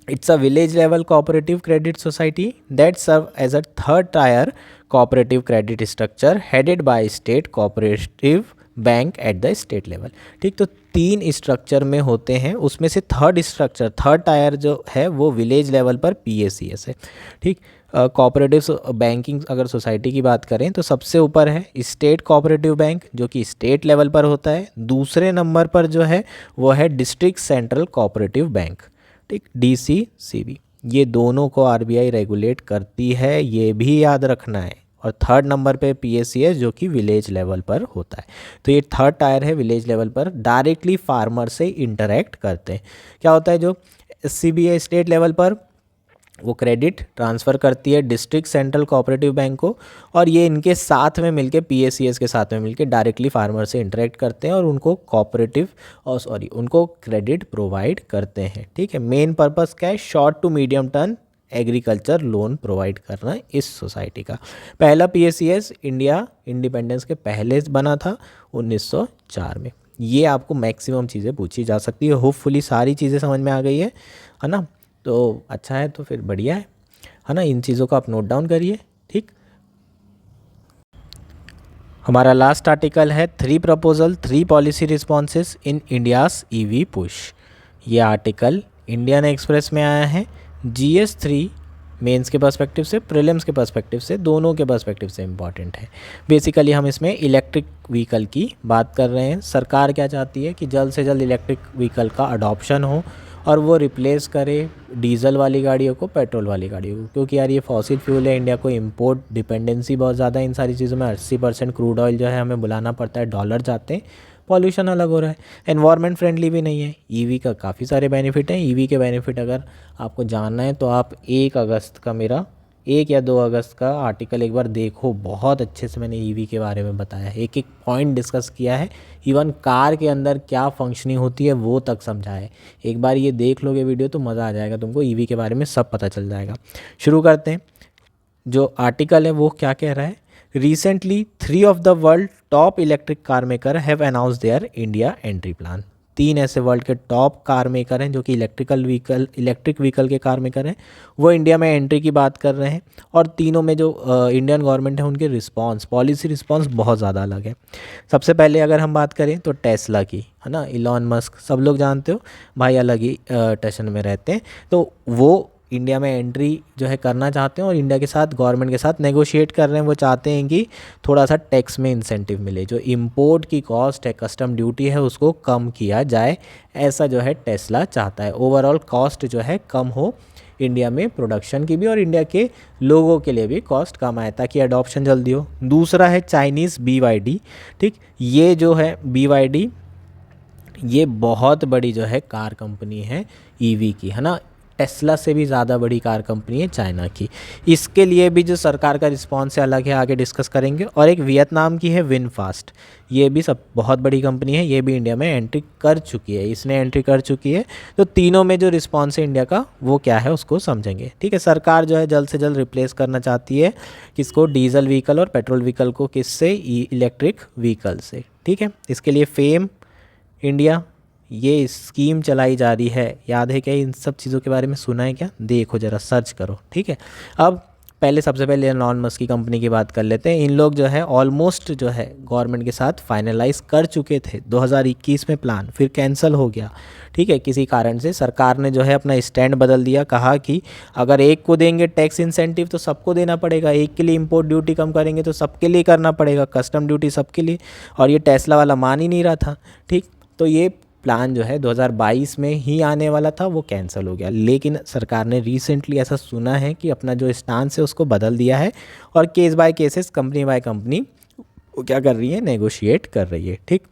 A: it's a village level cooperative credit society that serve as a third tier cooperative credit structure headed by state cooperative bank at the state level. ठीक, तो 3 स्ट्रक्चर में होते हैं, उसमें से थर्ड स्ट्रक्चर, थर्ड टायर जो है वो विलेज लेवल पर PACS है। ठीक, कोऑपरेटिव बैंकिंग अगर सोसाइटी की बात करें तो सबसे ऊपर है स्टेट कोऑपरेटिव बैंक जो कि स्टेट लेवल पर होता है। दूसरे नंबर पर जो है वो है डिस्ट्रिक्ट सेंट्रल कोऑपरेटिव बैंक। ठीक, DCCB, ये दोनों को RBI रेगुलेट करती है, ये भी याद रखना है। और थर्ड नंबर पे PACS जो कि विलेज लेवल पर होता है। तो ये थर्ड टायर है, विलेज लेवल पर डायरेक्टली फार्मर से इंटरेक्ट करते हैं। क्या होता है, जो CBA स्टेट लेवल पर वो क्रेडिट ट्रांसफ़र करती है डिस्ट्रिक्ट सेंट्रल कोऑपरेटिव बैंक को, और ये इनके साथ में मिलके PACS के साथ में मिलके डायरेक्टली फार्मर से इंटरेक्ट करते हैं और उनको उनको क्रेडिट प्रोवाइड करते हैं। ठीक है, मेन पर्पस क्या है, short to medium term agriculture loan provide करना इस सोसाइटी का। पहला PACS इंडिया इंडिपेंडेंस के पहले बना था 1904 में। ये आपको मैक्सिमम चीज़ें पूछी जा सकती है। होपफुली सारी चीज़ें समझ में आ गई है ना। तो अच्छा है, तो फिर बढ़िया है ना। इन चीज़ों को आप नोट डाउन करिए। ठीक, हमारा लास्ट आर्टिकल है 3 प्रपोजल 3 पॉलिसी रिस्पॉन्सेस इन इंडियाज़ EV पुश। ये आर्टिकल इंडियन एक्सप्रेस में आया है। GS3 मेंस के पर्सपेक्टिव से, प्रीलिम्स के पर्सपेक्टिव से, दोनों के पर्सपेक्टिव से इम्पॉर्टेंट है। बेसिकली हम इसमें इलेक्ट्रिक व्हीकल की बात कर रहे हैं। सरकार क्या चाहती है कि जल्द से जल्द इलेक्ट्रिक व्हीकल का अडॉप्शन हो और वो रिप्लेस करे डीजल वाली गाड़ियों को पेट्रोल वाली गाड़ियों को, क्योंकि यार ये फॉसिल फ्यूल है। इंडिया को इंपोर्ट डिपेंडेंसी बहुत ज़्यादा है इन सारी चीज़ों में। 80% क्रूड ऑयल जो है हमें बुलाना पड़ता है, डॉलर जाते हैं, पॉल्यूशन अलग हो रहा है, एनवायरनमेंट फ्रेंडली भी नहीं है। EV का काफ़ी सारे बेनिफिट हैं। EV के बेनिफिट अगर आपको जानना है तो आप 1 अगस्त का मेरा 1 या 2 अगस्त का आर्टिकल एक बार देखो। बहुत अच्छे से मैंने EV के बारे में बताया है, एक एक पॉइंट डिस्कस किया है, इवन कार के अंदर क्या फंक्शनिंग होती है वो तक समझा है। एक बार ये देख लोगे वीडियो तो मज़ा आ जाएगा तुमको, EV के बारे में सब पता चल जाएगा। शुरू करते हैं। जो आर्टिकल है वो क्या कह रहा है, recently 3 of the world top electric car maker have announce their India entry plan. 3 ऐसे वर्ल्ड के टॉप कार मेकर हैं जो कि इलेक्ट्रिक व्हीकल के कार मेकर हैं, वो इंडिया में एंट्री की बात कर रहे हैं। और तीनों में जो इंडियन गवर्नमेंट है उनके पॉलिसी रिस्पॉन्स बहुत ज़्यादा अलग है। सबसे पहले अगर हम बात करें तो टेस्ला की, है ना, इलॉन मस्क सब लोग जानते हो भाई, अलग ही टेंशन में रहते हैं। तो वो इंडिया में एंट्री जो है करना चाहते हैं और इंडिया के साथ, गवर्नमेंट के साथ नेगोशिएट कर रहे हैं। वो चाहते हैं कि थोड़ा सा टैक्स में इंसेंटिव मिले, जो इंपोर्ट की कॉस्ट है, कस्टम ड्यूटी है, उसको कम किया जाए। ऐसा जो है टेस्ला चाहता है। ओवरऑल कॉस्ट जो है कम हो इंडिया में, प्रोडक्शन की भी और इंडिया के लोगों के लिए भी कॉस्ट कम आए ताकि अडॉप्शन जल्दी हो। दूसरा है चाइनीज़ BYD। ठीक, ये जो है BYD, ये बहुत बड़ी जो है कार कंपनी है EV की, है ना। टेस्ला से भी ज़्यादा बड़ी कार कंपनी है चाइना की। इसके लिए भी जो सरकार का रिस्पॉन्स है अलग है, आगे डिस्कस करेंगे। और एक वियतनाम की है विनफास्ट, ये भी सब बहुत बड़ी कंपनी है, ये भी इंडिया में एंट्री कर चुकी है, इसने एंट्री कर चुकी है। तो तीनों में जो रिस्पॉन्स है इंडिया का वो क्या है उसको समझेंगे। ठीक है, सरकार जो है जल्द से जल्द रिप्लेस करना चाहती है किसको, डीजल व्हीकल और पेट्रोल व्हीकल को, किससे, इलेक्ट्रिक व्हीकल से। ठीक है, इसके लिए फेम इंडिया ये स्कीम चलाई जा रही है। याद है क्या, इन सब चीज़ों के बारे में सुना है क्या, देखो ज़रा सर्च करो। ठीक है, अब सबसे पहले इलॉन मस्क की कंपनी की बात कर लेते हैं। इन लोग जो है ऑलमोस्ट जो है गवर्नमेंट के साथ फाइनलाइज कर चुके थे 2021 में प्लान, फिर कैंसिल हो गया। ठीक है, किसी कारण से सरकार ने जो है अपना स्टैंड बदल दिया, कहा कि अगर एक को देंगे टैक्स इंसेंटिव तो सबको देना पड़ेगा, एक के लिए इंपोर्ट ड्यूटी कम करेंगे तो सबके लिए करना पड़ेगा, कस्टम ड्यूटी सबके लिए। और ये टेस्ला वाला मान ही नहीं रहा था। ठीक, तो ये प्लान जो है 2022 में ही आने वाला था, वो कैंसिल हो गया। लेकिन सरकार ने रिसेंटली ऐसा सुना है कि अपना जो स्टांस है उसको बदल दिया है और case by cases, company by company वो क्या कर रही है, नेगोशिएट कर रही है। ठीक,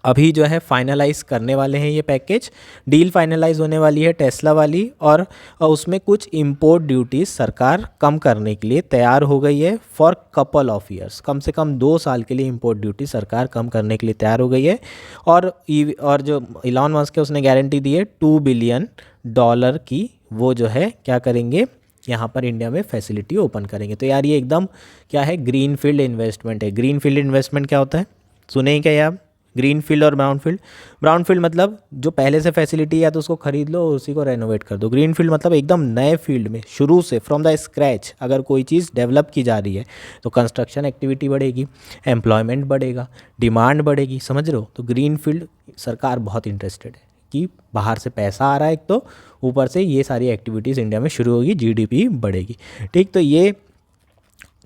A: अभी जो है फाइनलाइज करने वाले हैं ये पैकेज, डील फाइनलाइज होने वाली है टेस्ला वाली, और उसमें कुछ इंपोर्ट ड्यूटीज सरकार कम करने के लिए तैयार हो गई है फॉर कपल ऑफ ईयर्स। कम से कम 2 साल के लिए इंपोर्ट ड्यूटी सरकार कम करने के लिए तैयार हो गई है। और जो इलॉन मस्क है उसने गारंटी दी है $2 बिलियन की, वो जो है क्या करेंगे, यहाँ पर इंडिया में फैसिलिटी ओपन करेंगे। तो यार ये एकदम क्या है, ग्रीन फील्ड इन्वेस्टमेंट है। ग्रीन फील्ड इन्वेस्टमेंट क्या होता है, सुने ही क्या आप, ग्रीन फील्ड और ब्राउन फील्ड। ब्राउन फील्ड मतलब जो पहले से फैसिलिटी है तो उसको खरीद लो और उसी को रेनोवेट कर दो। ग्रीन फील्ड मतलब एकदम नए फील्ड में शुरू से फ्रॉम द स्क्रैच अगर कोई चीज़ डेवलप की जा रही है तो कंस्ट्रक्शन एक्टिविटी बढ़ेगी, एम्प्लॉयमेंट बढ़ेगा, डिमांड बढ़ेगी, समझ रहे हो। तो ग्रीन फील्ड सरकार बहुत इंटरेस्टेड है कि बाहर से पैसा आ रहा है एक तो ऊपर से ये सारी एक्टिविटीज़ इंडिया में शुरू होगी, जीडीपी बढ़ेगी। ठीक, तो ये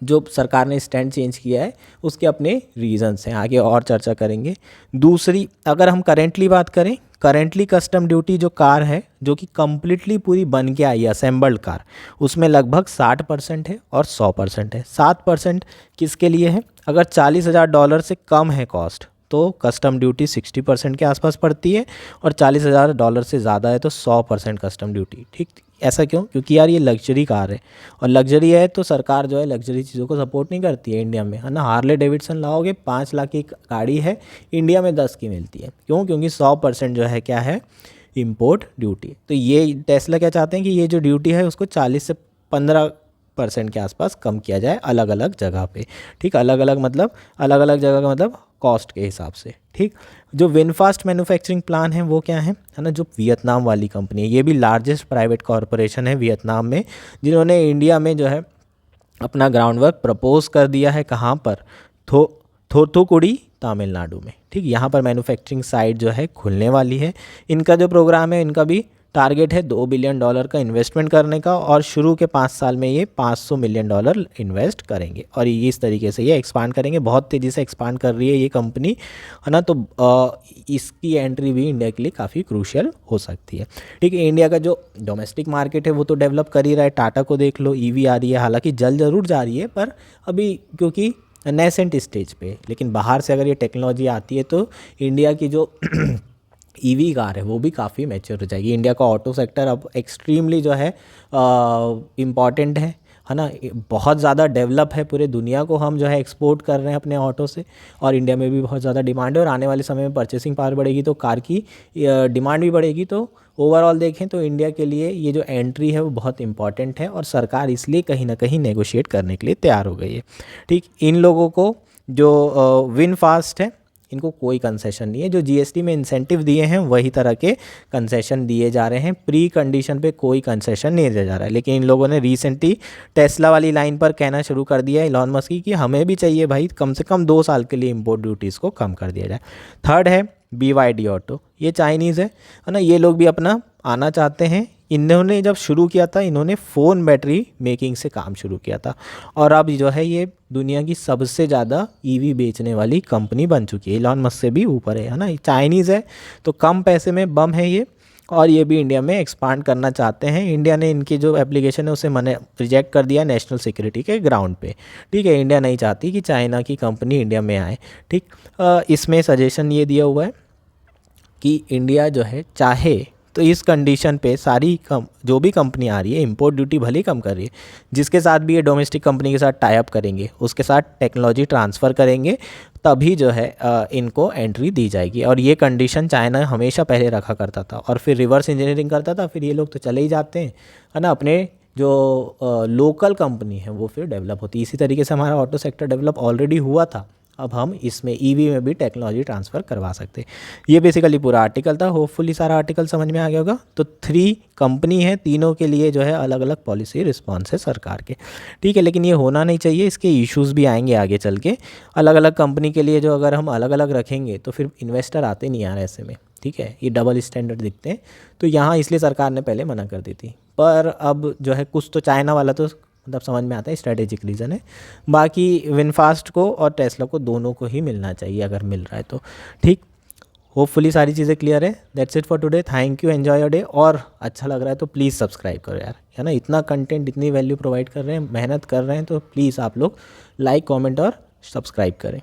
A: जो सरकार ने स्टैंड चेंज किया है उसके अपने रीजंस हैं, आगे और चर्चा करेंगे। दूसरी अगर हम करेंटली बात करें, करेंटली कस्टम ड्यूटी जो कार है जो कि कम्प्लीटली पूरी बन के आई है असेंबल्ड कार, उसमें लगभग 60% है और 100% है। 7% किसके लिए है, अगर $40,000 से कम है कॉस्ट तो कस्टम ड्यूटी 60% के आसपास पड़ती है, और $40,000 से ज़्यादा है तो 100% कस्टम ड्यूटी। ठीक, ऐसा क्यों, क्योंकि यार ये लग्जरी कार है और लग्जरी है तो सरकार जो है लग्जरी चीज़ों को सपोर्ट नहीं करती है इंडिया में, है ना। हार्ले डेविडसन लाओगे 5 लाख की गाड़ी है, इंडिया में 10 की मिलती है, क्यों, क्योंकि 100% जो है क्या है, इम्पोर्ट ड्यूटी। तो ये टेस्ला क्या चाहते हैं कि ये जो ड्यूटी है उसको 40 से 15% के आसपास कम किया जाए अलग अलग जगह पे। ठीक, अलग अलग जगह का मतलब कॉस्ट के हिसाब से। ठीक, जो विनफास्ट मैन्युफैक्चरिंग प्लान है वो क्या है ना, जो वियतनाम वाली कंपनी है, ये भी लार्जेस्ट प्राइवेट कॉरपोरेशन है वियतनाम में, जिन्होंने इंडिया में जो है अपना ग्राउंड वर्क प्रपोज कर दिया है। कहाँ पर, थोथुकुडी तमिलनाडु में। ठीक, यहाँ पर मैन्युफैक्चरिंग साइट जो है खुलने वाली है। इनका जो प्रोग्राम है, इनका भी टारगेट है $2 बिलियन का इन्वेस्टमेंट करने का, और शुरू के 5 साल में ये $500 मिलियन इन्वेस्ट करेंगे और ये इस तरीके से ये एक्सपांड करेंगे। बहुत तेज़ी से एक्सपांड कर रही है ये कंपनी, है ना। तो इसकी एंट्री भी इंडिया के लिए काफ़ी क्रूशियल हो सकती है। ठीक है, इंडिया का जो डोमेस्टिक मार्केट है वो तो डेवलप कर ही रहा है। टाटा को देख लो, ईवी आ रही है, हालांकि जल जरूर जा रही है पर अभी क्योंकि नेसेंट स्टेज पे, लेकिन बाहर से अगर ये टेक्नोलॉजी आती है तो इंडिया की जो ईवी कार है वो भी काफ़ी मैच्योर हो जाएगी। इंडिया का ऑटो सेक्टर अब एक्सट्रीमली जो है इम्पॉर्टेंट है ना, बहुत ज़्यादा डेवलप है। पूरे दुनिया को हम जो है एक्सपोर्ट कर रहे हैं अपने ऑटो से, और इंडिया में भी बहुत ज़्यादा डिमांड है, और आने वाले समय में परचेसिंग पावर बढ़ेगी तो कार की डिमांड भी बढ़ेगी। तो ओवरऑल देखें तो इंडिया के लिए ये जो एंट्री है वो बहुत इंपॉर्टेंट है, और सरकार इसलिए कहीं ना कहीं नेगोशिएट करने के लिए तैयार हो गई है। ठीक, इन लोगों को जो विनफास्ट है इनको कोई कंसेशन नहीं है, जो जीएसटी में इंसेंटिव दिए हैं वही तरह के कंसेशन दिए जा रहे हैं, प्री कंडीशन पे कोई कंसेशन नहीं दिया जा रहा है। लेकिन इन लोगों ने रिसेंटली टेस्ला वाली लाइन पर कहना शुरू कर दिया है इलॉन मस्क की कि हमें भी चाहिए भाई कम से कम 2 साल के लिए इंपोर्ट ड्यूटीज़ को कम कर दिया जाए। थर्ड है BYD ऑटो, ये चाइनीज़ है ना, ये लोग भी अपना आना चाहते हैं। इन्होंने जब शुरू किया था, इन्होंने फ़ोन बैटरी मेकिंग से काम शुरू किया था, और अब जो है ये दुनिया की सबसे ज़्यादा ईवी बेचने वाली कंपनी बन चुकी है, इलॉन मस्क से भी ऊपर है ना। चाइनीज़ है तो कम पैसे में बम है ये, और ये भी इंडिया में एक्सपांड करना चाहते हैं। इंडिया ने इनकी जो एप्लीकेशन है उसे रिजेक्ट कर दिया नेशनल सिक्योरिटी के ग्राउंड पे। ठीक है, इंडिया नहीं चाहती कि चाइना की कंपनी इंडिया में आए। ठीक, इसमें सजेशन ये दिया हुआ है कि इंडिया जो है चाहे तो इस कंडीशन पे सारी जो भी कंपनी आ रही है इंपोर्ट ड्यूटी भले ही कम कर रही है, जिसके साथ भी ये डोमेस्टिक कंपनी के साथ टाई अप करेंगे, उसके साथ टेक्नोलॉजी ट्रांसफ़र करेंगे, तभी जो है इनको एंट्री दी जाएगी। और ये कंडीशन चाइना हमेशा पहले रखा करता था, और फिर रिवर्स इंजीनियरिंग करता था, फिर ये लोग तो चले ही जाते हैं, है ना। अपने जो लोकल कंपनी है वो फिर डेवलप होती है। इसी तरीके से हमारा ऑटो सेक्टर डेवलप ऑलरेडी हुआ था, अब हम इसमें ईवी में भी टेक्नोलॉजी ट्रांसफ़र करवा सकते हैं। ये बेसिकली पूरा आर्टिकल था, होपफुली सारा आर्टिकल समझ में आ गया होगा। तो 3 कंपनी है, तीनों के लिए जो है अलग अलग पॉलिसी रिस्पॉन्स है सरकार के। ठीक है, लेकिन ये होना नहीं चाहिए, इसके इश्यूज़ भी आएंगे आगे चल के। अलग अलग कंपनी के लिए जो अगर हम अलग अलग रखेंगे तो फिर इन्वेस्टर आते नहीं यार ऐसे में। ठीक है, ये डबल स्टैंडर्ड दिखते हैं, तो यहाँ इसलिए सरकार ने पहले मना कर दी थी। पर अब जो है कुछ तो चाइना वाला तो मतलब समझ में आता है, स्ट्रेटेजिक रीज़न है। बाकी विनफास्ट को और टेस्ला को दोनों को ही मिलना चाहिए अगर मिल रहा है तो। ठीक, होपफुली सारी चीज़ें क्लियर है। That's it for today, thank you, enjoy your day. और अच्छा लग रहा है तो प्लीज़ सब्सक्राइब करो यार, है ना। इतना कंटेंट, इतनी वैल्यू प्रोवाइड कर रहे हैं, मेहनत कर रहे हैं, तो प्लीज़ आप लोग लाइक, कमेंट और सब्सक्राइब करें।